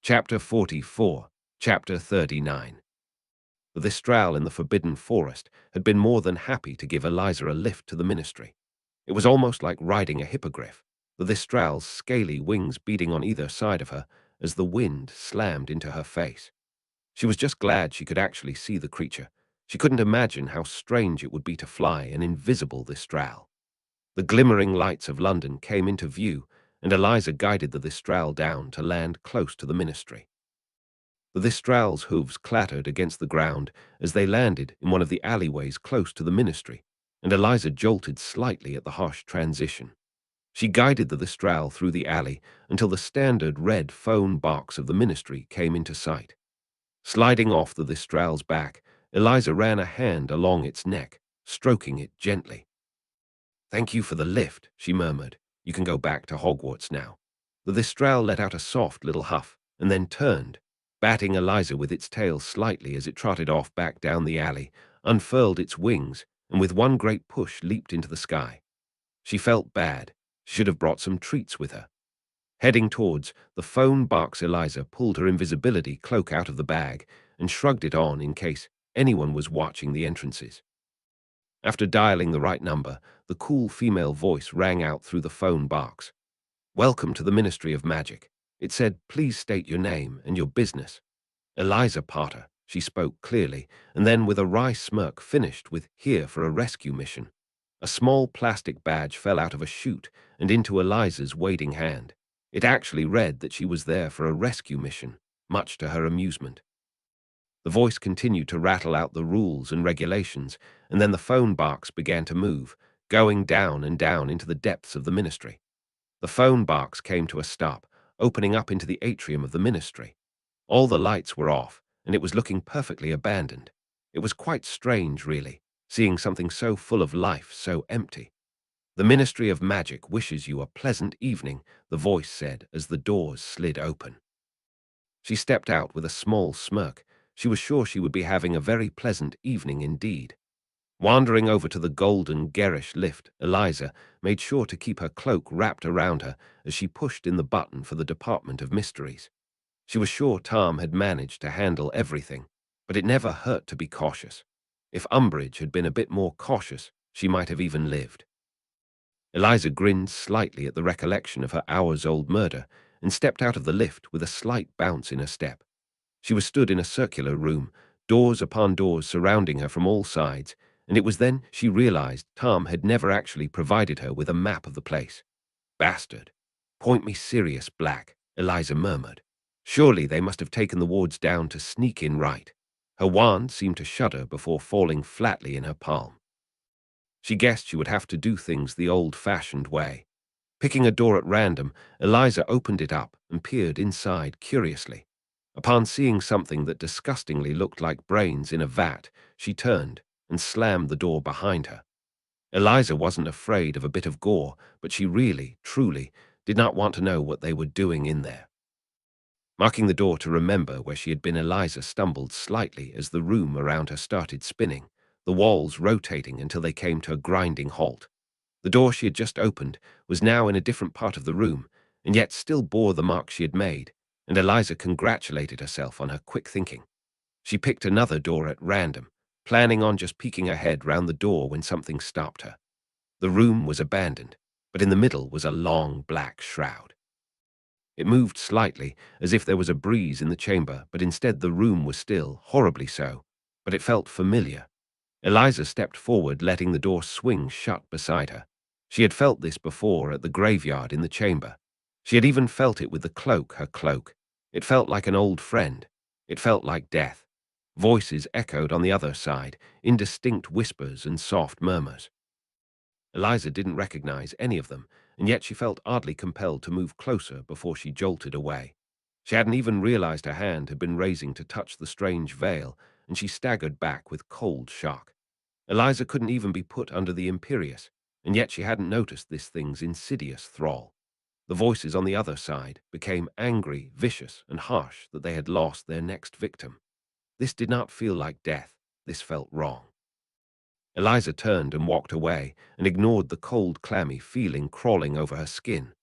Chapter 44, Chapter 39. The Thistral in the Forbidden Forest had been more than happy to give Eliza a lift to the ministry. It was almost like riding a hippogriff, the Thistral's scaly wings beating on either side of her as the wind slammed into her face. She was just glad she could actually see the creature. She couldn't imagine how strange it would be to fly an invisible Thistral. The glimmering lights of London came into view, and Eliza guided the Thistral down to land close to the ministry. The Thistral's hooves clattered against the ground as they landed in one of the alleyways close to the ministry, and Eliza jolted slightly at the harsh transition. She guided the Thistral through the alley until the standard red phone box of the ministry came into sight. Sliding off the Thistral's back, Eliza ran a hand along its neck, stroking it gently. "Thank you for the lift," she murmured. "You can go back to Hogwarts now." The Thistral let out a soft little huff and then turned, batting Eliza with its tail slightly as it trotted off back down the alley, unfurled its wings, and with one great push leaped into the sky. She felt bad. She should have brought some treats with her. Heading towards the phone box, Eliza pulled her invisibility cloak out of the bag and shrugged it on in case anyone was watching the entrances. After dialing the right number, the cool female voice rang out through the phone box. "Welcome to the Ministry of Magic." It said, "Please state your name and your business." "Eliza Potter," she spoke clearly, and then with a wry smirk finished with, "Here for a rescue mission." A small plastic badge fell out of a chute and into Eliza's waiting hand. It actually read that she was there for a rescue mission, much to her amusement. The voice continued to rattle out the rules and regulations, and then the phone box began to move, going down and down into the depths of the ministry. The phone box came to a stop, opening up into the atrium of the ministry. All the lights were off, and it was looking perfectly abandoned. It was quite strange, really, seeing something so full of life so empty. "The Ministry of Magic wishes you a pleasant evening," the voice said as the doors slid open. She stepped out with a small smirk. She was sure she would be having a very pleasant evening indeed. Wandering over to the golden, garish lift, Eliza made sure to keep her cloak wrapped around her as she pushed in the button for the Department of Mysteries. She was sure Tom had managed to handle everything, but it never hurt to be cautious. If Umbridge had been a bit more cautious, she might have even lived. Eliza grinned slightly at the recollection of her hours-old murder and stepped out of the lift with a slight bounce in her step. She was stood in a circular room, doors upon doors surrounding her from all sides, and it was then she realized Tom had never actually provided her with a map of the place. "Bastard. Point me Sirius Black," Eliza murmured. Surely they must have taken the wards down to sneak in right. Her wand seemed to shudder before falling flatly in her palm. She guessed she would have to do things the old-fashioned way. Picking a door at random, Eliza opened it up and peered inside curiously. Upon seeing something that disgustingly looked like brains in a vat, she turned and slammed the door behind her. Eliza wasn't afraid of a bit of gore, but she really, truly, did not want to know what they were doing in there. Marking the door to remember where she had been, Eliza stumbled slightly as the room around her started spinning, the walls rotating until they came to a grinding halt. The door she had just opened was now in a different part of the room, and yet still bore the mark she had made, and Eliza congratulated herself on her quick thinking. She picked another door at random, planning on just peeking her head round the door when something stopped her. The room was abandoned, but in the middle was a long black shroud. It moved slightly, as if there was a breeze in the chamber, but instead the room was still, horribly so, but it felt familiar. Eliza stepped forward, letting the door swing shut beside her. She had felt this before at the graveyard in the chamber. She had even felt it with the cloak, her cloak. It felt like an old friend. It felt like death. Voices echoed on the other side, indistinct whispers and soft murmurs. Eliza didn't recognize any of them, and yet she felt oddly compelled to move closer before she jolted away. She hadn't even realized her hand had been raising to touch the strange veil, and she staggered back with cold shock. Eliza couldn't even be put under the Imperius, and yet she hadn't noticed this thing's insidious thrall. The voices on the other side became angry, vicious, and harsh that they had lost their next victim. This did not feel like death. This felt wrong. Eliza turned and walked away and ignored the cold, clammy feeling crawling over her skin.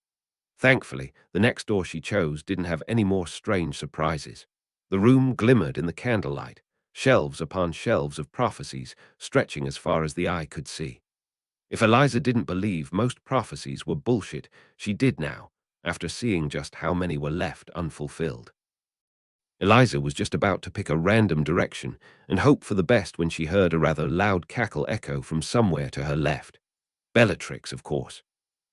Thankfully, the next door she chose didn't have any more strange surprises. The room glimmered in the candlelight, shelves upon shelves of prophecies stretching as far as the eye could see. If Eliza didn't believe most prophecies were bullshit, she did now, after seeing just how many were left unfulfilled. Eliza was just about to pick a random direction and hope for the best when she heard a rather loud cackle echo from somewhere to her left. Bellatrix, of course.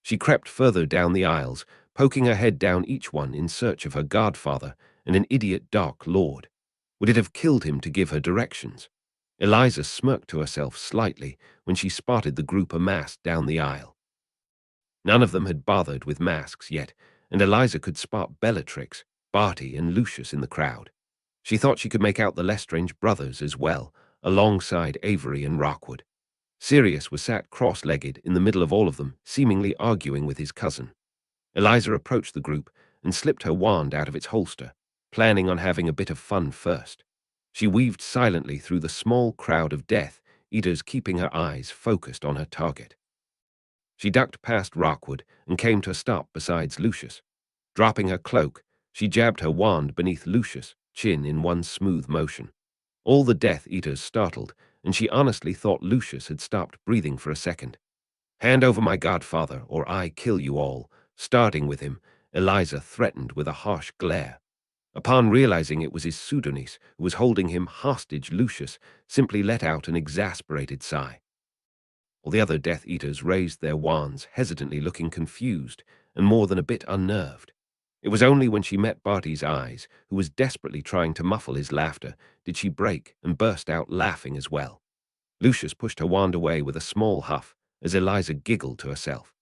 She crept further down the aisles, poking her head down each one in search of her godfather and an idiot dark lord. Would it have killed him to give her directions? Eliza smirked to herself slightly when she spotted the group amassed down the aisle. None of them had bothered with masks yet, and Eliza could spot Bellatrix, Barty, and Lucius in the crowd. She thought she could make out the Lestrange brothers as well, alongside Avery and Rockwood. Sirius was sat cross-legged in the middle of all of them, seemingly arguing with his cousin. Eliza approached the group and slipped her wand out of its holster, planning on having a bit of fun first. She weaved silently through the small crowd of Death Eaters, keeping her eyes focused on her target. She ducked past Rockwood and came to a stop beside Lucius. Dropping her cloak, she jabbed her wand beneath Lucius' chin in one smooth motion. All the Death Eaters startled, and she honestly thought Lucius had stopped breathing for a second. "Hand over my godfather, or I kill you all." Starting with him, Eliza threatened with a harsh glare. Upon realizing it was his Pseudonice who was holding him hostage, Lucius simply let out an exasperated sigh. All the other Death Eaters raised their wands, hesitantly looking confused and more than a bit unnerved. It was only when she met Barty's eyes, who was desperately trying to muffle his laughter, did she break and burst out laughing as well. Lucius pushed her wand away with a small huff as Eliza giggled to herself.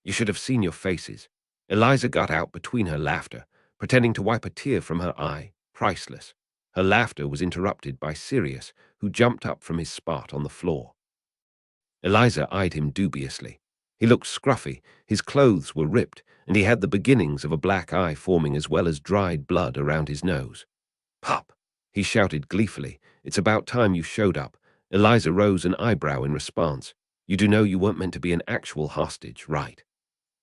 "You should have seen your faces." Eliza got out between her laughter, pretending to wipe a tear from her eye, priceless. Her laughter was interrupted by Sirius, who jumped up from his spot on the floor. Eliza eyed him dubiously. He looked scruffy, his clothes were ripped, and he had the beginnings of a black eye forming as well as dried blood around his nose. "Pup!" he shouted gleefully. "It's about time you showed up." Eliza rose an eyebrow in response. "You do know you weren't meant to be an actual hostage, right?"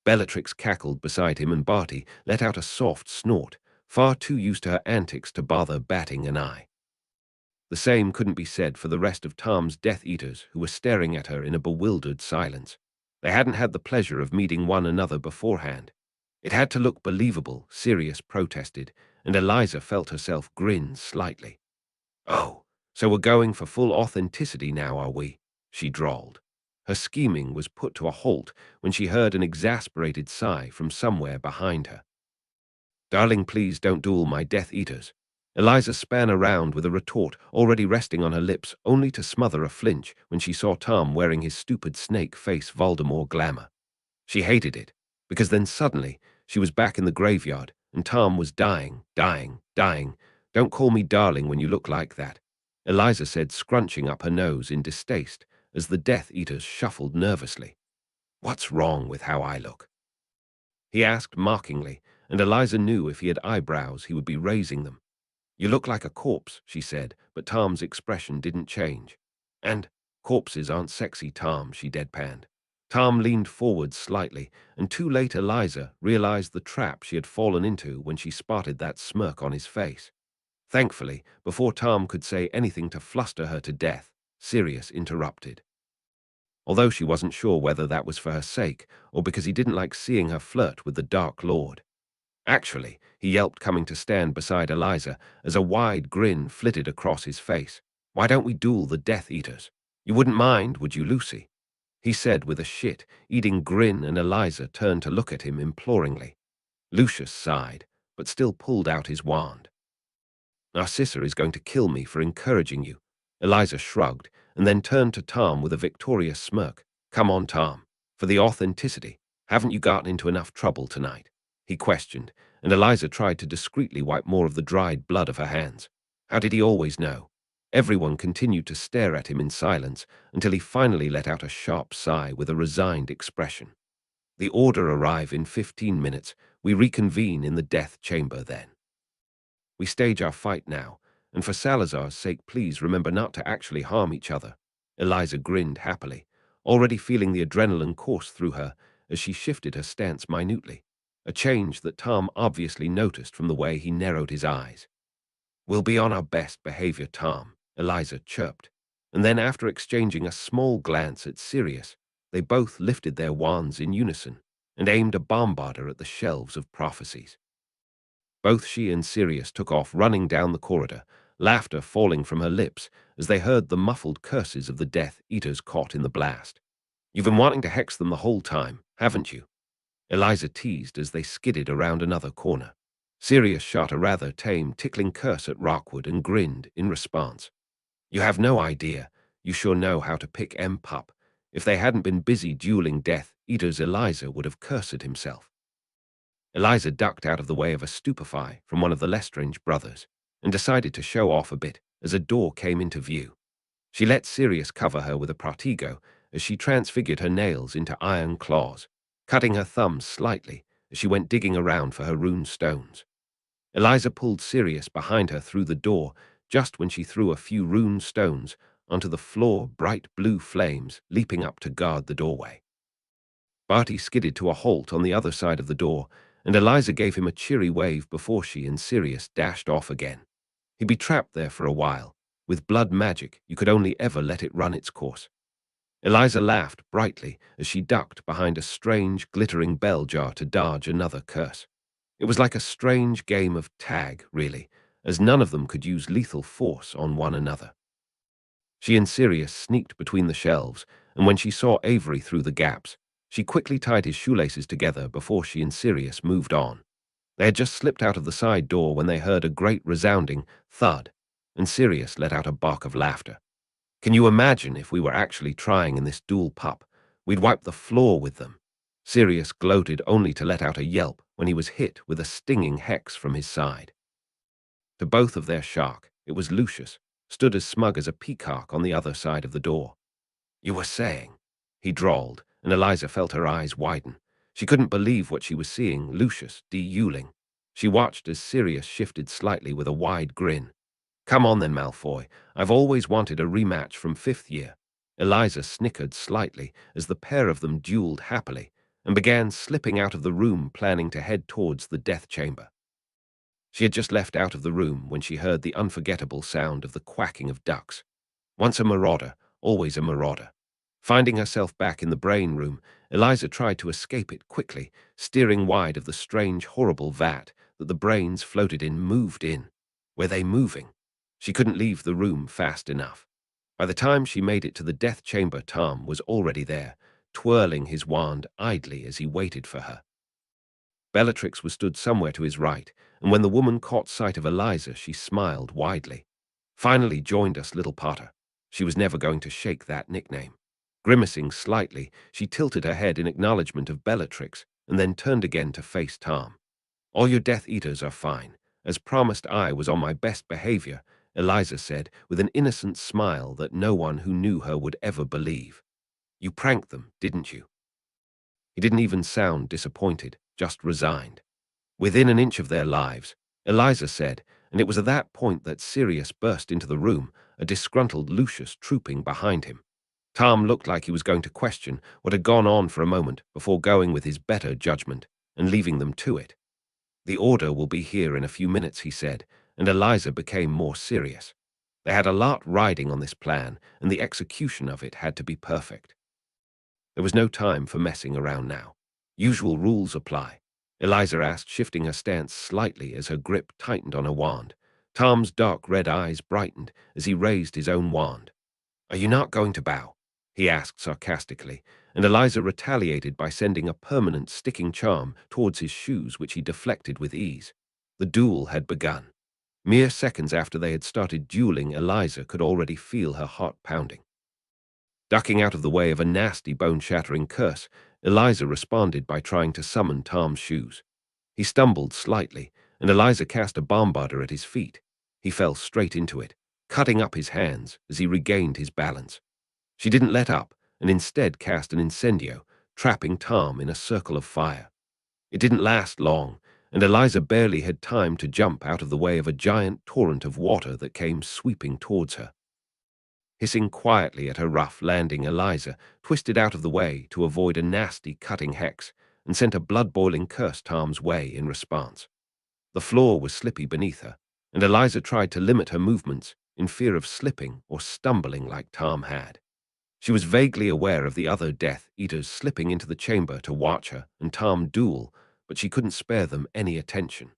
Bellatrix cackled beside him, and Barty let out a soft snort, far too used to her antics to bother batting an eye. The same couldn't be said for the rest of Tom's Death Eaters, who were staring at her in a bewildered silence. They hadn't had the pleasure of meeting one another beforehand. It had to look believable, Sirius protested, and Eliza felt herself grin slightly. "Oh, so we're going for full authenticity now, are we?" she drawled. Her scheming was put to a halt when she heard an exasperated sigh from somewhere behind her. "Darling, please don't duel my Death Eaters." Eliza span around with a retort already resting on her lips, only to smother a flinch when she saw Tom wearing his stupid snake face Voldemort glamour. She hated it, because then suddenly she was back in the graveyard, and Tom was dying. "Don't call me darling when you look like that," Eliza said, scrunching up her nose in distaste as the Death Eaters shuffled nervously. "What's wrong with how I look?" he asked mockingly, and Eliza knew if he had eyebrows he would be raising them. "You look like a corpse," she said, but Tom's expression didn't change. "And corpses aren't sexy, Tom," she deadpanned. Tom leaned forward slightly, and too late Eliza realized the trap she had fallen into when she spotted that smirk on his face. Thankfully, before Tom could say anything to fluster her to death, Sirius interrupted. Although she wasn't sure whether that was for her sake or because he didn't like seeing her flirt with the Dark Lord. "Actually," he yelped, coming to stand beside Eliza as a wide grin flitted across his face. "Why don't we duel the Death Eaters? You wouldn't mind, would you, Lucy?" he said with a shit-eating grin, and Eliza turned to look at him imploringly. Lucius sighed, but still pulled out his wand. "Narcissa is going to kill me for encouraging you." Eliza shrugged, and then turned to Tom with a victorious smirk. "Come on, Tom, for the authenticity. Haven't you gotten into enough trouble tonight?" he questioned, and Eliza tried to discreetly wipe more of the dried blood of her hands. How did he always know? Everyone continued to stare at him in silence until he finally let out a sharp sigh with a resigned expression. "The order arrive in 15 minutes. We reconvene in the death chamber then. We stage our fight now, and for Salazar's sake, please remember not to actually harm each other." Eliza grinned happily, already feeling the adrenaline course through her as she shifted her stance minutely. a change that Tom obviously noticed from the way he narrowed his eyes. "We'll be on our best behavior, Tom," Eliza chirped, and then after exchanging a small glance at Sirius, they both lifted their wands in unison and aimed a bombarder at the shelves of prophecies. Both she and Sirius took off running down the corridor, laughter falling from her lips as they heard the muffled curses of the Death Eaters caught in the blast. "You've been wanting to hex them the whole time, haven't you?" Eliza teased as they skidded around another corner. Sirius shot a rather tame, tickling curse at Rockwood and grinned in response. "You have no idea. You sure know how to pick M-Pup. If they hadn't been busy dueling Death Eaters, Eliza would have cursed himself." Eliza ducked out of the way of a stupefy from one of the Lestrange brothers and decided to show off a bit as a door came into view. She let Sirius cover her with a protego as she transfigured her nails into iron claws, cutting her thumbs slightly as she went digging around for her rune stones. Eliza pulled Sirius behind her through the door just when she threw a few rune stones onto the floor, bright blue flames leaping up to guard the doorway. Barty skidded to a halt on the other side of the door, and Eliza gave him a cheery wave before she and Sirius dashed off again. He'd be trapped there for a while. With blood magic, you could only ever let it run its course. Eliza laughed brightly as she ducked behind a strange, glittering bell jar to dodge another curse. It was like a strange game of tag, really, as none of them could use lethal force on one another. She and Sirius sneaked between the shelves, and when she saw Avery through the gaps, she quickly tied his shoelaces together before she and Sirius moved on. They had just slipped out of the side door when they heard a great resounding thud, and Sirius let out a bark of laughter. "Can you imagine if we were actually trying in this dual pup? We'd wipe the floor with them." Sirius gloated only to let out a yelp when he was hit with a stinging hex from his side. To both of their shock, it was Lucius, stood as smug as a peacock on the other side of the door. "You were saying," he drawled, and Eliza felt her eyes widen. She couldn't believe what she was seeing, Lucius de-Yuling. She watched as Sirius shifted slightly with a wide grin. "Come on then, Malfoy. I've always wanted a rematch from 5th year." Eliza snickered slightly as the pair of them dueled happily and began slipping out of the room, planning to head towards the death chamber. She had just left out of the room when she heard the unforgettable sound of the quacking of ducks. Once a marauder, always a marauder. Finding herself back in the brain room, Eliza tried to escape it quickly, steering wide of the strange, horrible vat that the brains floated in, moved in. Were they moving? She couldn't leave the room fast enough. By the time she made it to the death chamber, Tom was already there, twirling his wand idly as he waited for her. Bellatrix was stood somewhere to his right, and when the woman caught sight of Eliza, she smiled widely. "Finally joined us, little Potter." She was never going to shake that nickname. Grimacing slightly, she tilted her head in acknowledgement of Bellatrix, and then turned again to face Tom. "All your Death Eaters are fine. As promised, I was on my best behavior," Eliza said, with an innocent smile that no one who knew her would ever believe. "You pranked them, didn't you?" He didn't even sound disappointed, just resigned. "Within an inch of their lives," Eliza said, and it was at that point that Sirius burst into the room, a disgruntled Lucius trooping behind him. Tom looked like he was going to question what had gone on for a moment before going with his better judgment and leaving them to it. "The order will be here in a few minutes," he said, and Eliza became more serious. They had a lot riding on this plan, and the execution of it had to be perfect. There was no time for messing around now. "Usual rules apply?" Eliza asked, shifting her stance slightly as her grip tightened on her wand. Tom's dark red eyes brightened as he raised his own wand. "Are you not going to bow?" he asked sarcastically, and Eliza retaliated by sending a permanent sticking charm towards his shoes, which he deflected with ease. The duel had begun. Mere seconds after they had started dueling, Eliza could already feel her heart pounding. Ducking out of the way of a nasty, bone-shattering curse, Eliza responded by trying to summon Tom's shoes. He stumbled slightly, and Eliza cast a bombarder at his feet. He fell straight into it, cutting up his hands as he regained his balance. She didn't let up, and instead cast an incendio, trapping Tom in a circle of fire. It didn't last long, and Eliza barely had time to jump out of the way of a giant torrent of water that came sweeping towards her. Hissing quietly at her rough landing, Eliza twisted out of the way to avoid a nasty cutting hex and sent a blood-boiling curse Tom's way in response. The floor was slippy beneath her, and Eliza tried to limit her movements in fear of slipping or stumbling like Tom had. She was vaguely aware of the other Death Eaters slipping into the chamber to watch her and Tom duel, but she couldn't spare them any attention.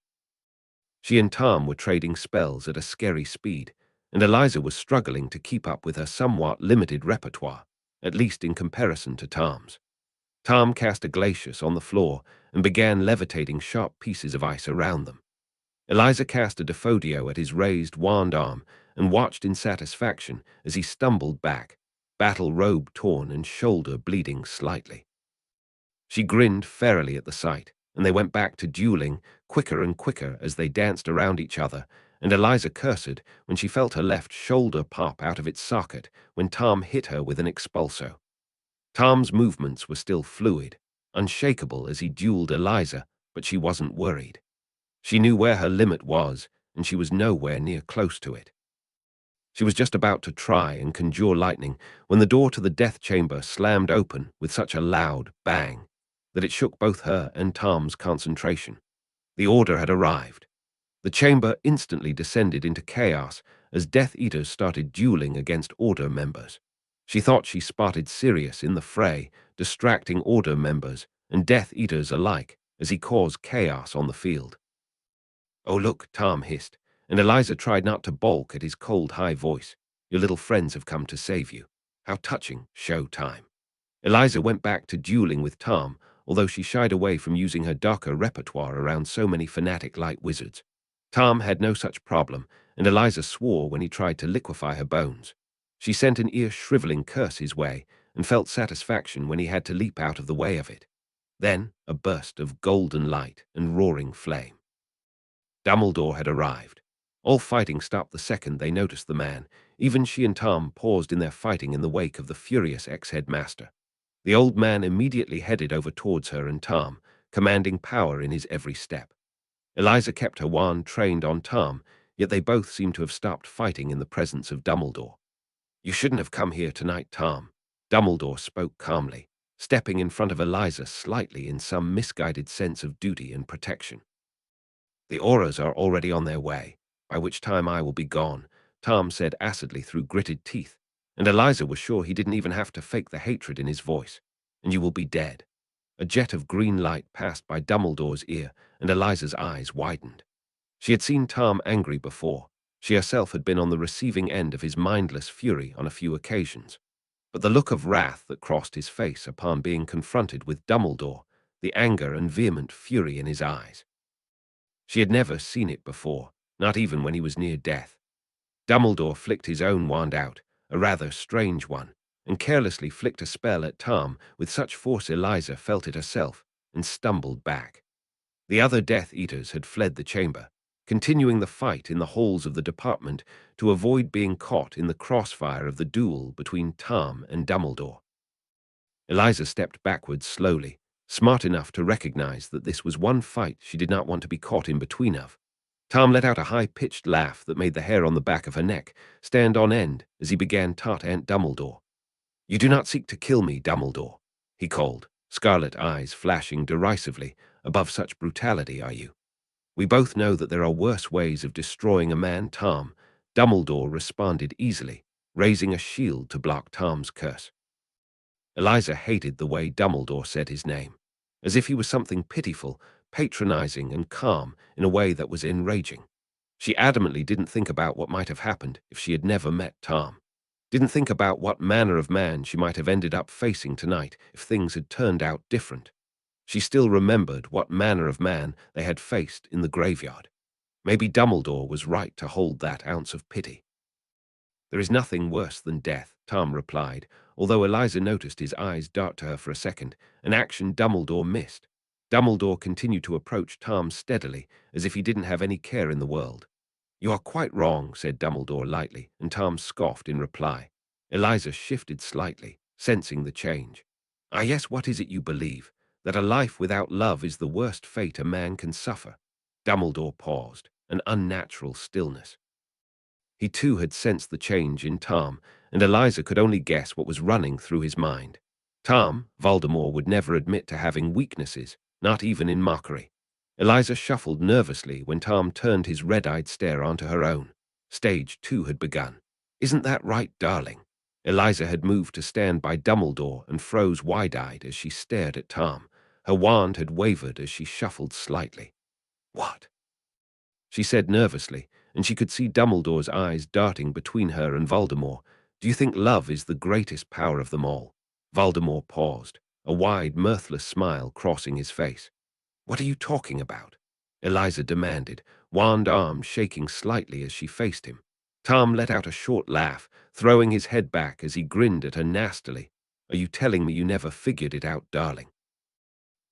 She and Tom were trading spells at a scary speed, and Eliza was struggling to keep up with her somewhat limited repertoire, at least in comparison to Tom's. Tom cast a glacius on the floor and began levitating sharp pieces of ice around them. Eliza cast a Defodio at his raised wand arm and watched in satisfaction as he stumbled back, battle robe torn and shoulder bleeding slightly. She grinned ferally at the sight, and they went back to dueling, quicker and quicker as they danced around each other, and Eliza cursed when she felt her left shoulder pop out of its socket when Tom hit her with an expulso. Tom's movements were still fluid, unshakable as he dueled Eliza, but she wasn't worried. She knew where her limit was, and she was nowhere near close to it. She was just about to try and conjure lightning when the door to the death chamber slammed open with such a loud bang that it shook both her and Tom's concentration. The order had arrived. The chamber instantly descended into chaos as Death Eaters started dueling against Order members. She thought she spotted Sirius in the fray, distracting Order members and Death Eaters alike as he caused chaos on the field. "Oh, look," Tom hissed, and Eliza tried not to balk at his cold, high voice. "Your little friends have come to save you. How touching, show time." Eliza went back to dueling with Tom, although she shied away from using her darker repertoire around so many fanatic light wizards. Tom had no such problem, and Eliza swore when he tried to liquefy her bones. She sent an ear-shriveling curse his way and felt satisfaction when he had to leap out of the way of it. Then a burst of golden light and roaring flame. Dumbledore had arrived. All fighting stopped the second they noticed the man. Even she and Tom paused in their fighting in the wake of the furious ex-headmaster. The old man immediately headed over towards her and Tom, commanding power in his every step. Eliza kept her wand trained on Tom, yet they both seemed to have stopped fighting in the presence of Dumbledore. "You shouldn't have come here tonight, Tom," Dumbledore spoke calmly, stepping in front of Eliza slightly in some misguided sense of duty and protection. "The Auras are already on their way, by which time I will be gone," Tom said acidly through gritted teeth, and Eliza was sure he didn't even have to fake the hatred in his voice. "And you will be dead." A jet of green light passed by Dumbledore's ear, and Eliza's eyes widened. She had seen Tom angry before. She herself had been on the receiving end of his mindless fury on a few occasions. But the look of wrath that crossed his face upon being confronted with Dumbledore, the anger and vehement fury in his eyes. She had never seen it before, not even when he was near death. Dumbledore flicked his own wand out, a rather strange one, and carelessly flicked a spell at Tom with such force Eliza felt it herself and stumbled back. The other Death Eaters had fled the chamber, continuing the fight in the halls of the department to avoid being caught in the crossfire of the duel between Tom and Dumbledore. Eliza stepped backwards slowly, smart enough to recognize that this was one fight she did not want to be caught in between of. Tom let out a high-pitched laugh that made the hair on the back of her neck stand on end as he began taunt Aunt Dumbledore. "You do not seek to kill me, Dumbledore," he called, scarlet eyes flashing derisively above such brutality, "are you? We both know that there are worse ways of destroying a man, Tom." Dumbledore responded easily, raising a shield to block Tom's curse. Eliza hated the way Dumbledore said his name, as if he was something pitiful, patronizing, and calm in a way that was enraging. She adamantly didn't think about what might have happened if she had never met Tom. Didn't think about what manner of man she might have ended up facing tonight if things had turned out different. She still remembered what manner of man they had faced in the graveyard. Maybe Dumbledore was right to hold that ounce of pity. "There is nothing worse than death," Tom replied, although Eliza noticed his eyes dart to her for a second, an action Dumbledore missed. Dumbledore continued to approach Tom steadily, as if he didn't have any care in the world. "You are quite wrong," said Dumbledore lightly, and Tom scoffed in reply. Eliza shifted slightly, sensing the change. "Ah, yes, what is it you believe? That a life without love is the worst fate a man can suffer?" Dumbledore paused, an unnatural stillness. He too had sensed the change in Tom, and Eliza could only guess what was running through his mind. Tom, Voldemort would never admit to having weaknesses, not even in mockery. Eliza shuffled nervously when Tom turned his red-eyed stare onto her own. Stage 2 had begun. "Isn't that right, darling?" Eliza had moved to stand by Dumbledore and froze wide-eyed as she stared at Tom. Her wand had wavered as she shuffled slightly. "What?" she said nervously, and she could see Dumbledore's eyes darting between her and Voldemort. "Do you think love is the greatest power of them all?" Voldemort paused, a wide, mirthless smile crossing his face. "What are you talking about?" Eliza demanded, wand arm shaking slightly as she faced him. Tom let out a short laugh, throwing his head back as he grinned at her nastily. "Are you telling me you never figured it out, darling?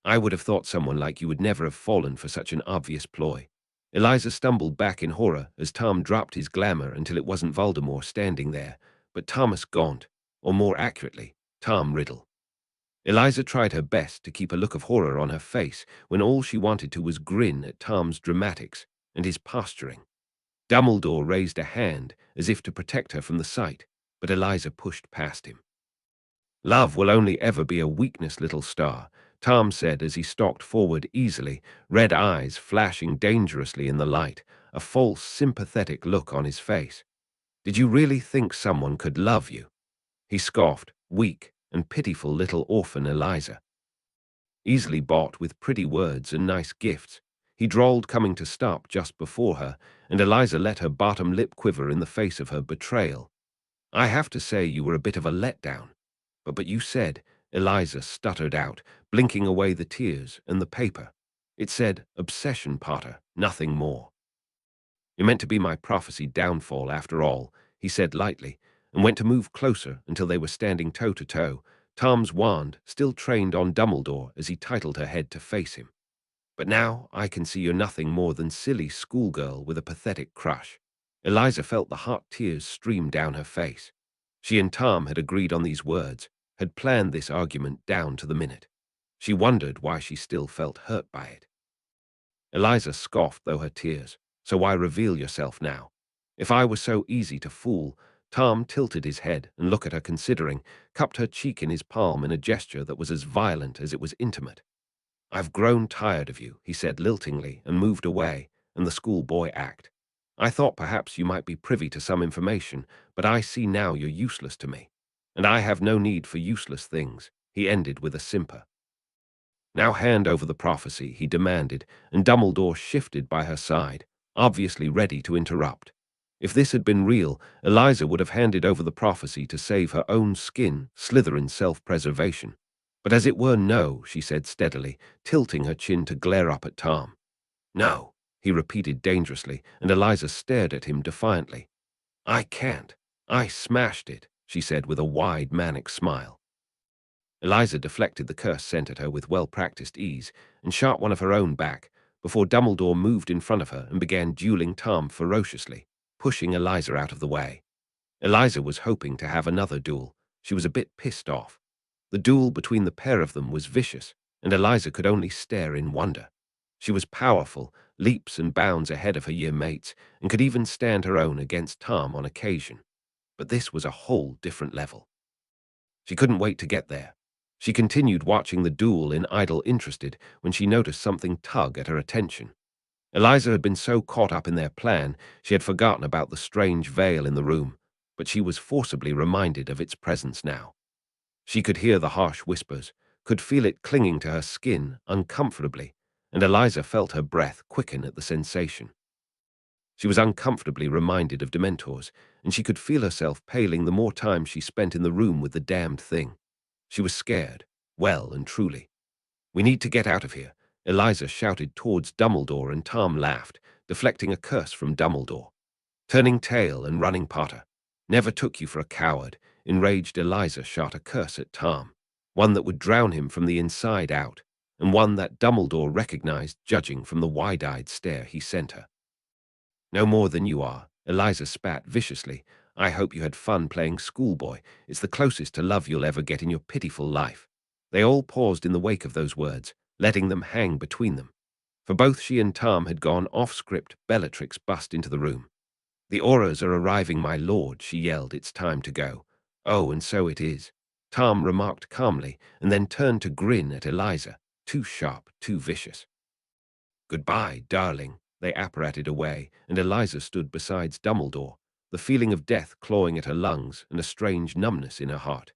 I would have thought someone like you would never have fallen for such an obvious ploy." Eliza stumbled back in horror as Tom dropped his glamour until it wasn't Voldemort standing there, but Thomas Gaunt, or more accurately, Tom Riddle. Eliza tried her best to keep a look of horror on her face when all she wanted to was grin at Tom's dramatics and his posturing. Dumbledore raised a hand as if to protect her from the sight, but Eliza pushed past him. "Love will only ever be a weakness, little star," Tom said as he stalked forward easily, red eyes flashing dangerously in the light, a false, sympathetic look on his face. "Did you really think someone could love you?" He scoffed, weak and pitiful little orphan Eliza. Easily bought with pretty words and nice gifts, he drawled, coming to stop just before her, and Eliza let her bottom lip quiver in the face of her betrayal. "I have to say you were a bit of a letdown. But you said," Eliza stuttered out, blinking away the tears and the paper. "It said obsession, Potter, nothing more." "You're meant to be my prophesied downfall, after all," he said lightly, and went to move closer until they were standing toe-to-toe, Tom's wand still trained on Dumbledore as he titled her head to face him. "But now I can see you're nothing more than silly schoolgirl with a pathetic crush." Eliza felt the hot tears stream down her face. She and Tom had agreed on these words, had planned this argument down to the minute. She wondered why she still felt hurt by it. Eliza scoffed though her tears. "So why reveal yourself now? If I was so easy to fool—" Tom tilted his head and looked at her considering, cupped her cheek in his palm in a gesture that was as violent as it was intimate. "I've grown tired of you," he said liltingly, and moved away, and the schoolboy act. "I thought perhaps you might be privy to some information, but I see now you're useless to me. And I have no need for useless things," he ended with a simper. "Now hand over the prophecy," he demanded, and Dumbledore shifted by her side, obviously ready to interrupt. If this had been real, Eliza would have handed over the prophecy to save her own skin, Slytherin's self-preservation. But as it were, no, she said steadily, tilting her chin to glare up at Tom. "No," he repeated dangerously, and Eliza stared at him defiantly. "I can't. I smashed it," she said with a wide, manic smile. Eliza deflected the curse sent at her with well-practiced ease and shot one of her own back before Dumbledore moved in front of her and began dueling Tom ferociously, pushing Eliza out of the way. Eliza was hoping to have another duel. She was a bit pissed off. The duel between the pair of them was vicious, and Eliza could only stare in wonder. She was powerful, leaps and bounds ahead of her year mates, and could even stand her own against Tom on occasion. But this was a whole different level. She couldn't wait to get there. She continued watching the duel in idle interested when she noticed something tug at her attention. Eliza had been so caught up in their plan, she had forgotten about the strange veil in the room, but she was forcibly reminded of its presence now. She could hear the harsh whispers, could feel it clinging to her skin uncomfortably, and Eliza felt her breath quicken at the sensation. She was uncomfortably reminded of Dementors, and she could feel herself paling the more time she spent in the room with the damned thing. She was scared, well and truly. "We need to get out of here," Eliza shouted towards Dumbledore, and Tom laughed, deflecting a curse from Dumbledore. "Turning tail and running, Potter. Never took you for a coward." Enraged Eliza shot a curse at Tom, one that would drown him from the inside out, and one that Dumbledore recognized judging from the wide-eyed stare he sent her. "No more than you are," Eliza spat viciously. "I hope you had fun playing schoolboy. It's the closest to love you'll ever get in your pitiful life." They all paused in the wake of those words, letting them hang between them. For both she and Tom had gone off-script. Bellatrix bust into the room. "The Aurors are arriving, my lord," she yelled. "It's time to go." "Oh, and so it is." Tom remarked calmly, and then turned to grin at Eliza, too sharp, too vicious. "Goodbye, darling." They apparated away, and Eliza stood beside Dumbledore, the feeling of death clawing at her lungs and a strange numbness in her heart.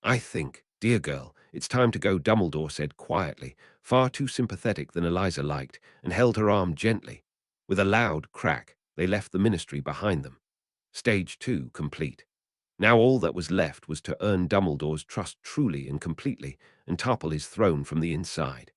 "I think, dear girl, it's time to go," Dumbledore said quietly, far too sympathetic than Eliza liked, and held her arm gently. With a loud crack, they left the ministry behind them. Stage 2 complete. Now all that was left was to earn Dumbledore's trust truly and completely and topple his throne from the inside.